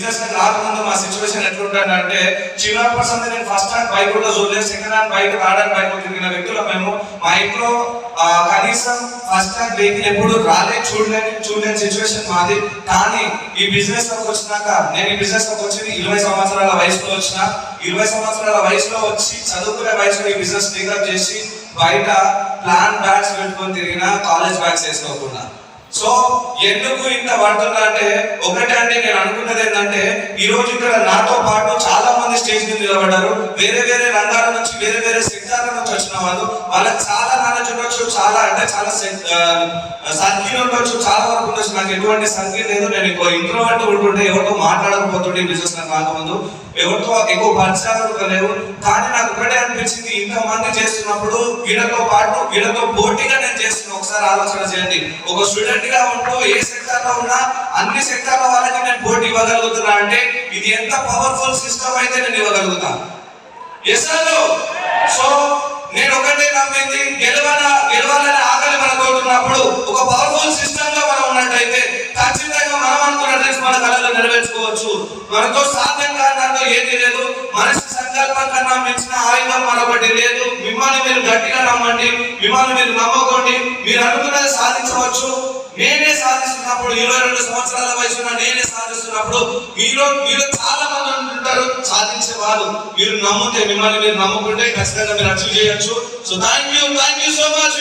రాకముందు మా సిచ్యువేషన్ ఎట్లుంటానంటే చిన్నప్పటి సంది నేను ఫస్ట్ హ్యాండ్ బైక్ కూడా చూడలేదు, second hand bike, third hand bike తిరిగిన వ్యక్తులు మేము. మా ఇంట్లో కనీసం ఫస్ట్ హ్యాండ్ వెహికల్ ఎప్పుడు చూడలేని సిచ్యువేషన్ మాది. కానీ ఈ బిజినెస్ లోకి వచ్చినాక, నేను ఈ బిజినెస్ లోకి వచ్చి 20 సంవత్సరాల వయసులో వచ్చిన. 20 సంవత్సరాల వయసులో వచ్చి చదువుకునే వయసులో ఈ బిజినెస్ టేకప్ చేసి బయట ప్లాన్ బ్యాగ్స్ పెట్టుకొని తిరిగిన, కాలేజ్ బ్యాగ్స్ వేసుకోకుండా. సో ఎందుకు ఇంత పడుతున్నా అంటే ఒకటే అంటే నేను అనుకున్నది ఏంటంటే ఈ రోజు ఇక్కడ నాతో పాటు చాలా మంది స్టేజ్ మీద నిలబడ్డారు. వేరే వేరే రంగాల నుంచి, వేరే వేరే సెక్టార్ల నుంచి వచ్చిన వాళ్ళు. వాళ్ళకి చాలా నాలెడ్జ్ ఉండొచ్చు, చాలా అంటే చాలా సంఖ్య ఉండొచ్చు, చాలా వరకు ఉండొచ్చు. నాకు ఎటువంటి సంఖ్య లేదు. నేను ఇంట్రోవర్ట్ ఉంటుంటే ఎవరితో మాట్లాడకపోతుంటే బిజినెస్ నాకు రాకముందు ఎవరితో ఎక్కువ పరిచయాలు లేవు. కానీ నాకు ఒకటే అనిపించింది, ఇంతమంది చేస్తున్నప్పుడు వీళ్ళతో పాటు వీళ్ళతో పోటీగా నేను చేస్తున్నా. ఒకసారి ఆలోచన చేయండి. ఒక స్టూడెంట్ గా ఉంటూ ఏ సెక్టార్ లో ఉన్నా అన్ని సెక్టార్ల వాళ్ళకి నేను పోటీ ఇవ్వగలుగుతున్నా అంటే ఇది ఎంత పవర్ఫుల్ సిస్టమ్ అయితే నేను ఇవ్వగలుగుతా. సో నేను ఒకటే నమ్మింది, గెలవాలని ఆకలి మనతో ఉన్నప్పుడు ఒక పవర్ఫుల్ సిస్టమ్ లో మనం ఉన్నట్టయితే ఖచ్చితంగా మనం అనుకున్న డ్రీమ్స్ మన కళలో నెరవేర్చుకోవచ్చు. మనతో సాధ్యం కాదంటూ ఏది లేదు. మనిషి సంకల్పం కన్నా మించిన ఆయుధం మరొకటి లేదు. మిమ్మల్ని మీరు గట్టిగా నమ్మండి, మిమ్మల్ని మీరు నమ్ముకోండి. మీరు అనుకున్నది సాధించవచ్చు. నేనే సాధిస్తున్నప్పుడు, 22 సంవత్సరాల వయసున్న నేనే సాధిస్తున్నప్పుడు మీరు చాలా మంది ఉంటారు సాధించే వాళ్ళు. మీరు నమ్మితే, మిమ్మల్ని మీరు నమ్ముకుంటే ఖచ్చితంగా మీరు అచీవ్ చేయొచ్చు. So thank you so much.